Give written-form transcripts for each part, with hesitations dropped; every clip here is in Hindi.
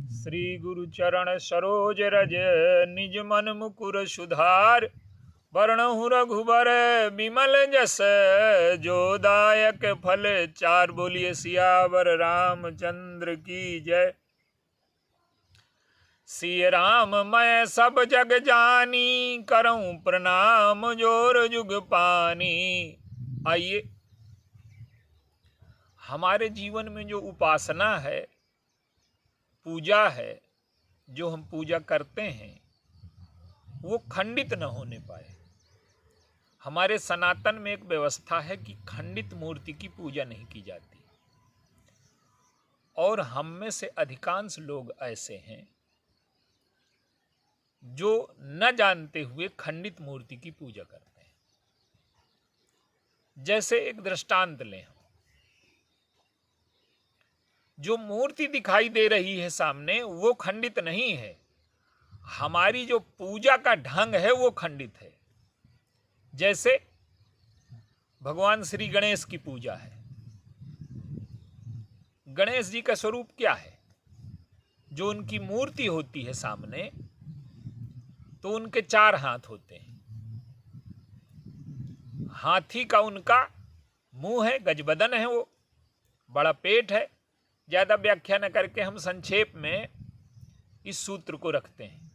श्री गुरु चरण सरोज रज निज मन मुकुर सुधार। वर्णहु रघुबर बिमल जस जो दायक फल चार। बोलिए सियावर रामचंद्र की जय। सिय राम मैं सब जग जानी करऊं प्रणाम जोर जुग पानी। आइए, हमारे जीवन में जो उपासना है, पूजा है, जो हम पूजा करते हैं वो खंडित न होने पाए। हमारे सनातन में एक व्यवस्था है कि खंडित मूर्ति की पूजा नहीं की जाती, और हम में से अधिकांश लोग ऐसे हैं जो न जानते हुए खंडित मूर्ति की पूजा करते हैं। जैसे एक दृष्टांत लें, जो मूर्ति दिखाई दे रही है सामने वो खंडित नहीं है, हमारी जो पूजा का ढंग है वो खंडित है। जैसे भगवान श्री गणेश की पूजा है। गणेश जी का स्वरूप क्या है? जो उनकी मूर्ति होती है सामने, तो उनके 4 हाथ होते हैं। हाथी का उनका मुंह है, गजबदन है, वो बड़ा पेट है। ज्यादा व्याख्या न करके हम संक्षेप में इस सूत्र को रखते हैं।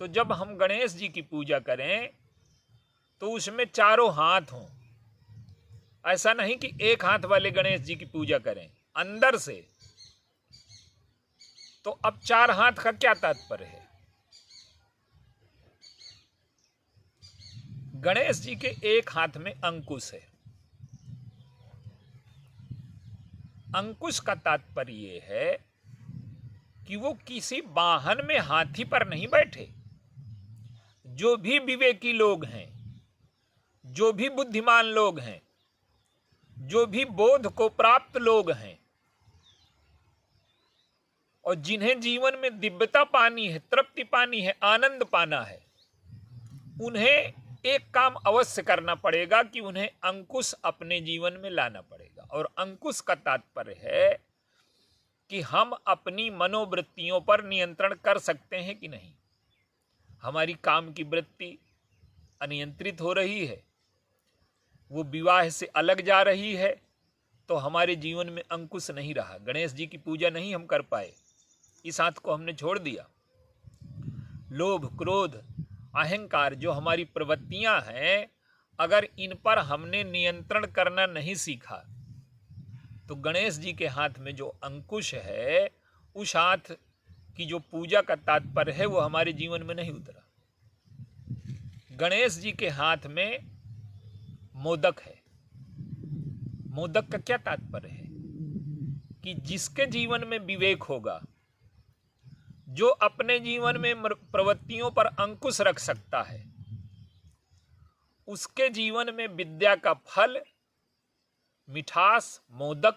तो जब हम गणेश जी की पूजा करें तो उसमें 4 हाथ हों। ऐसा नहीं कि एक हाथ वाले गणेश जी की पूजा करें अंदर से। तो अब 4 हाथ का क्या तात्पर्य है? गणेश जी के एक हाथ में अंकुश है। अंकुश का तात्पर्य यह है कि वो किसी वाहन में हाथी पर नहीं बैठे। जो भी विवेकी लोग हैं, जो भी बुद्धिमान लोग हैं, जो भी बोध को प्राप्त लोग हैं, और जिन्हें जीवन में दिव्यता पानी है, तृप्ति पानी है, आनंद पाना है, उन्हें एक काम अवश्य करना पड़ेगा कि उन्हें अंकुश अपने जीवन में लाना पड़ेगा। और अंकुश का तात्पर्य है कि हम अपनी मनोवृत्तियों पर नियंत्रण कर सकते हैं कि नहीं। हमारी काम की वृत्ति अनियंत्रित हो रही है, वो विवाह से अलग जा रही है, तो हमारे जीवन में अंकुश नहीं रहा। गणेश जी की पूजा नहीं हम कर पाए, इस हाथ को हमने छोड़ दिया। लोभ, क्रोध, अहंकार जो हमारी प्रवृत्तियां हैं, अगर इन पर हमने नियंत्रण करना नहीं सीखा तो गणेश जी के हाथ में जो अंकुश है, उस हाथ की जो पूजा का तात्पर्य है वो हमारे जीवन में नहीं उतरा। गणेश जी के हाथ में मोदक है। मोदक का क्या तात्पर्य है? कि जिसके जीवन में विवेक होगा, जो अपने जीवन में प्रवृत्तियों पर अंकुश रख सकता है, उसके जीवन में विद्या का फल, मिठास, मोदक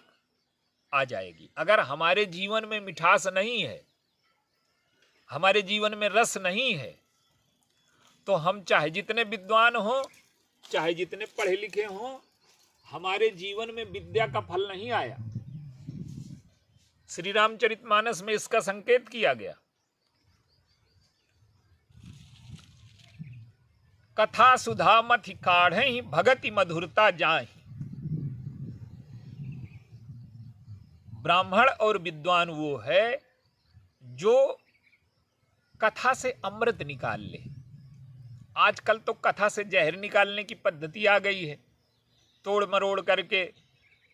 आ जाएगी। अगर हमारे जीवन में मिठास नहीं है, हमारे जीवन में रस नहीं है, तो हम चाहे जितने विद्वान हों, चाहे जितने पढ़े लिखे हों, हमारे जीवन में विद्या का फल नहीं आया। श्री रामचरितमानस में इसका संकेत किया गया। कथा सुधा मथि काढ़हि भगति मधुरता जाहि। ब्राह्मण और विद्वान वो है जो कथा से अमृत निकाल ले। आजकल तो कथा से जहर निकालने की पद्धति आ गई है। तोड़ मरोड़ करके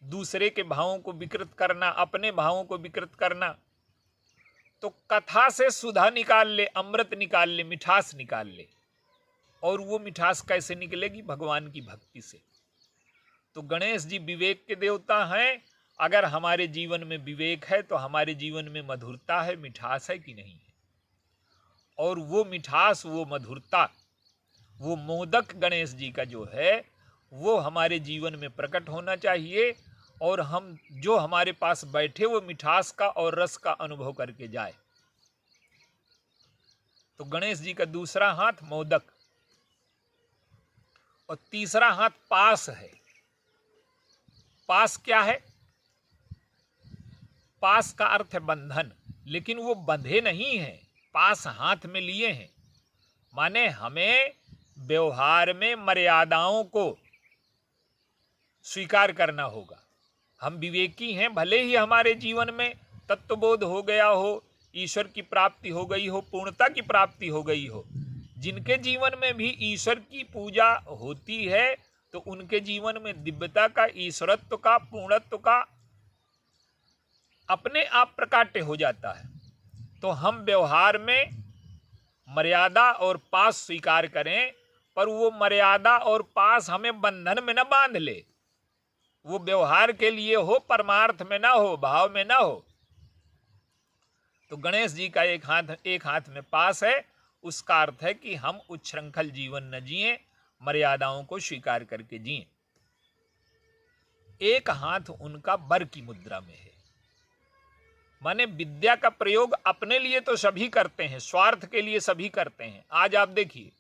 दूसरे के भावों को विकृत करना, अपने भावों को विकृत करना। तो कथा से सुधा निकाल ले, अमृत निकाल ले, मिठास निकाल ले। और वो मिठास कैसे निकलेगी? भगवान की भक्ति से। तो गणेश जी विवेक के देवता हैं। अगर हमारे जीवन में विवेक है तो हमारे जीवन में मधुरता है, मिठास है कि नहीं है। और वो मिठास, वो मधुरता, वो मोदक गणेश जी का जो है वो हमारे जीवन में प्रकट होना चाहिए। और हम जो हमारे पास बैठे वो मिठास का और रस का अनुभव करके जाए। तो गणेश जी का दूसरा हाथ मोदक, और तीसरा हाथ पास है। पास क्या है? पास का अर्थ है बंधन, लेकिन वो बंधे नहीं हैं, पास हाथ में लिए हैं। माने हमें व्यवहार में मर्यादाओं को स्वीकार करना होगा। हम विवेकी हैं, भले ही हमारे जीवन में तत्वबोध हो गया हो, ईश्वर की प्राप्ति हो गई हो, पूर्णता की प्राप्ति हो गई हो, जिनके जीवन में भी ईश्वर की पूजा होती है तो उनके जीवन में दिव्यता का, ईश्वरत्व का, पूर्णत्व का अपने आप प्रकाट्य हो जाता है। तो हम व्यवहार में मर्यादा और पास स्वीकार करें, पर वो मर्यादा और पास हमें बंधन में न बांध ले। वो व्यवहार के लिए हो, परमार्थ में ना हो, भाव में ना हो। तो गणेश जी का एक हाथ में पास है, उसका अर्थ है कि हम उच्छृंखल जीवन न जिएं, मर्यादाओं को स्वीकार करके जिएं। एक हाथ उनका बर की मुद्रा में है, माने विद्या का प्रयोग अपने लिए तो सभी करते हैं, स्वार्थ के लिए सभी करते हैं। आज आप देखिए,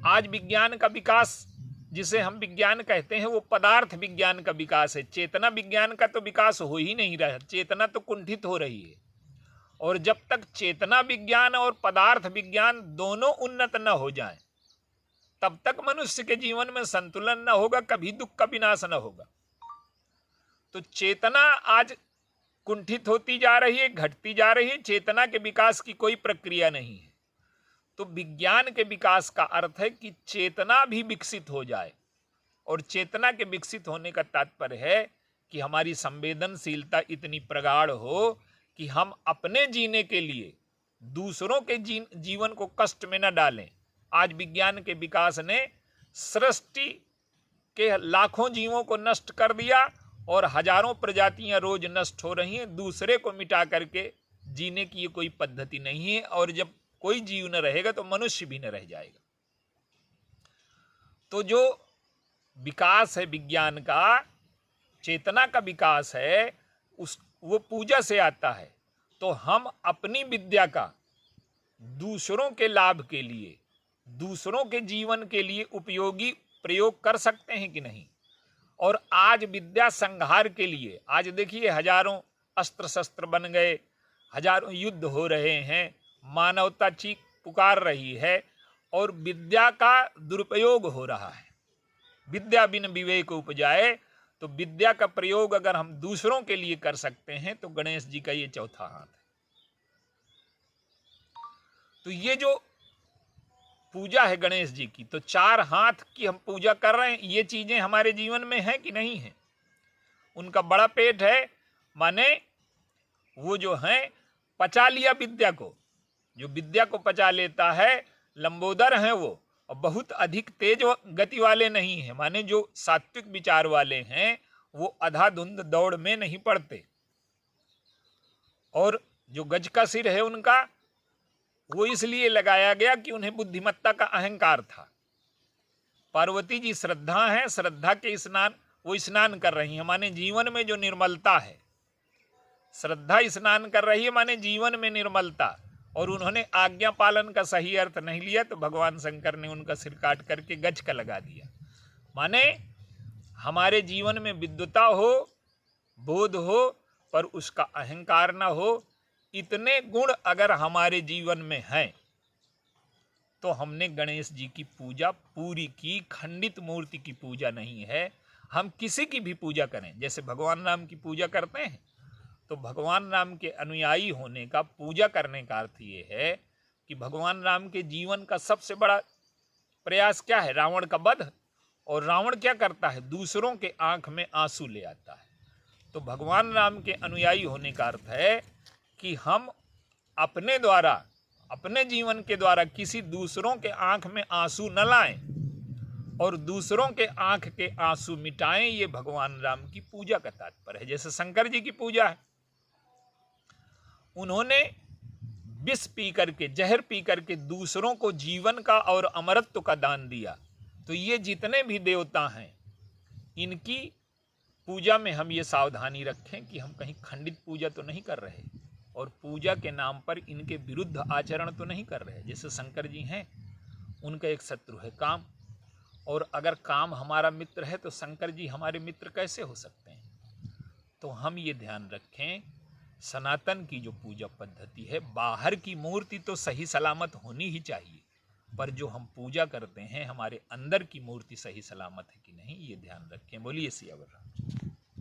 आज विज्ञान का विकास, जिसे हम विज्ञान कहते हैं, वो पदार्थ विज्ञान का विकास है। चेतना विज्ञान का तो विकास हो ही नहीं रहा, चेतना तो कुंठित हो रही है। और जब तक चेतना विज्ञान और पदार्थ विज्ञान दोनों उन्नत न हो जाएं, तब तक मनुष्य के जीवन में संतुलन न होगा, कभी दुख का विनाश न होगा। तो चेतना आज कुंठित होती जा रही है, घटती जा रही है। चेतना के विकास की कोई प्रक्रिया नहीं है। तो विज्ञान के विकास का अर्थ है कि चेतना भी विकसित हो जाए, और चेतना के विकसित होने का तात्पर्य है कि हमारी संवेदनशीलता इतनी प्रगाढ़ हो कि हम अपने जीने के लिए दूसरों के जीवन को कष्ट में न डालें। आज विज्ञान के विकास ने सृष्टि के लाखों जीवों को नष्ट कर दिया, और हजारों प्रजातियां रोज नष्ट हो रही हैं। दूसरे को मिटा करके जीने की ये कोई पद्धति नहीं है, और जब कोई जीव न रहेगा तो मनुष्य भी न रह जाएगा। तो जो विकास है विज्ञान का, चेतना का विकास है, वो पूजा से आता है। तो हम अपनी विद्या का दूसरों के लाभ के लिए, दूसरों के जीवन के लिए उपयोगी प्रयोग कर सकते हैं कि नहीं। और आज विद्या संहार के लिए, आज देखिए हजारों अस्त्र शस्त्र बन गए, हजारों युद्ध हो रहे हैं, मानवता चीख पुकार रही है, और विद्या का दुरुपयोग हो रहा है। विद्या बिन विवेक उपजाए। तो विद्या का प्रयोग अगर हम दूसरों के लिए कर सकते हैं तो गणेश जी का ये चौथा हाथ है। तो ये जो पूजा है गणेश जी की, तो चार हाथ की हम पूजा कर रहे हैं। ये चीजें हमारे जीवन में है कि नहीं है। उनका बड़ा पेट है, माने वो जो है पचा लिया विद्या को, जो विद्या को पचा लेता है, लंबोदर हैं वो, और बहुत अधिक तेज गति वाले नहीं हैं। माने जो सात्विक विचार वाले हैं वो अंधाधुंध दौड़ में नहीं पड़ते। और जो गज का सिर है उनका, वो इसलिए लगाया गया कि उन्हें बुद्धिमत्ता का अहंकार था। पार्वती जी श्रद्धा है, श्रद्धा के स्नान वो स्नान कर रही है, माने जीवन में जो निर्मलता है। श्रद्धा स्नान कर रही है माने जीवन में निर्मलता। और उन्होंने आज्ञा पालन का सही अर्थ नहीं लिया, तो भगवान शंकर ने उनका सिर काट करके गज का लगा दिया। माने हमारे जीवन में विद्वता हो, बोध हो, पर उसका अहंकार ना हो। इतने गुण अगर हमारे जीवन में हैं तो हमने गणेश जी की पूजा पूरी की। खंडित मूर्ति की पूजा नहीं है। हम किसी की भी पूजा करें, जैसे भगवान राम की पूजा करते हैं, तो भगवान राम के अनुयायी होने का, पूजा करने का अर्थ ये है कि भगवान राम के जीवन का सबसे बड़ा प्रयास क्या है? रावण का वध। और रावण क्या करता है? दूसरों के आंख में आंसू ले आता है। तो भगवान राम के अनुयायी होने का अर्थ है कि हम अपने द्वारा, अपने जीवन के द्वारा किसी दूसरों के आंख में आंसू न लाएं और दूसरों के आंख के आंसू मिटाएं। ये भगवान राम की पूजा का तात्पर्य है। जैसे शंकर जी की पूजा है, उन्होंने विष पी करके, जहर पी करके दूसरों को जीवन का और अमरत्व का दान दिया। तो ये जितने भी देवता हैं, इनकी पूजा में हम ये सावधानी रखें कि हम कहीं खंडित पूजा तो नहीं कर रहे और पूजा के नाम पर इनके विरुद्ध आचरण तो नहीं कर रहे। जैसे शंकर जी हैं, उनका एक शत्रु है काम, और अगर काम हमारा मित्र है तो शंकर जी हमारे मित्र कैसे हो सकते हैं? तो हम ये ध्यान रखें, सनातन की जो पूजा पद्धति है, बाहर की मूर्ति तो सही सलामत होनी ही चाहिए, पर जो हम पूजा करते हैं हमारे अंदर की मूर्ति सही सलामत है कि नहीं, ये ध्यान रखें। बोलिए सियावर राम।